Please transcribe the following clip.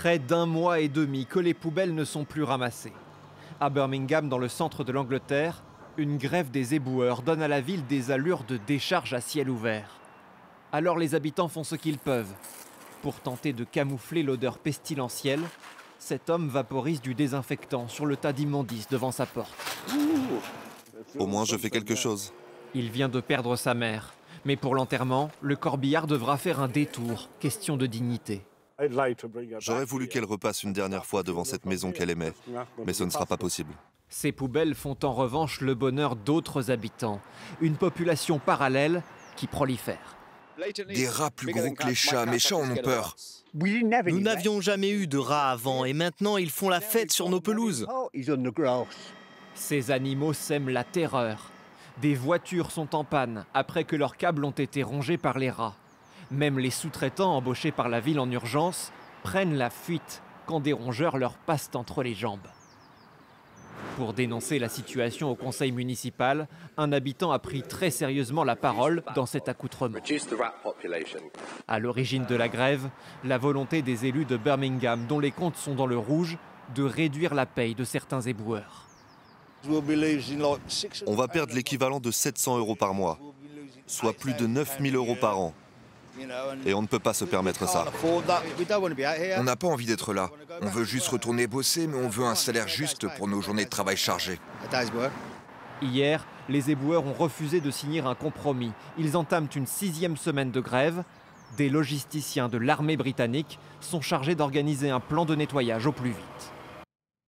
Près d'un mois et demi que les poubelles ne sont plus ramassées. À Birmingham, dans le centre de l'Angleterre, une grève des éboueurs donne à la ville des allures de décharge à ciel ouvert. Alors les habitants font ce qu'ils peuvent. Pour tenter de camoufler l'odeur pestilentielle, cet homme vaporise du désinfectant sur le tas d'immondices devant sa porte. Au moins je fais quelque chose. Il vient de perdre sa mère. Mais pour l'enterrement, le corbillard devra faire un détour, question de dignité. J'aurais voulu qu'elle repasse une dernière fois devant cette maison qu'elle aimait, mais ce ne sera pas possible. Ces poubelles font en revanche le bonheur d'autres habitants. Une population parallèle qui prolifère. Des rats plus gros que les chats, mes chats en ont peur. Nous n'avions jamais eu de rats avant et maintenant ils font la fête sur nos pelouses. Ces animaux sèment la terreur. Des voitures sont en panne après que leurs câbles ont été rongés par les rats. Même les sous-traitants embauchés par la ville en urgence prennent la fuite quand des rongeurs leur passent entre les jambes. Pour dénoncer la situation au conseil municipal, un habitant a pris très sérieusement la parole dans cet accoutrement. À l'origine de la grève, la volonté des élus de Birmingham, dont les comptes sont dans le rouge, de réduire la paye de certains éboueurs. On va perdre l'équivalent de 700 € par mois, soit plus de 9 000 € par an. Et on ne peut pas se permettre ça. On n'a pas envie d'être là. On veut juste retourner bosser, mais on veut un salaire juste pour nos journées de travail chargées. Hier, les éboueurs ont refusé de signer un compromis. Ils entament une 6e semaine de grève. Des logisticiens de l'armée britannique sont chargés d'organiser un plan de nettoyage au plus vite.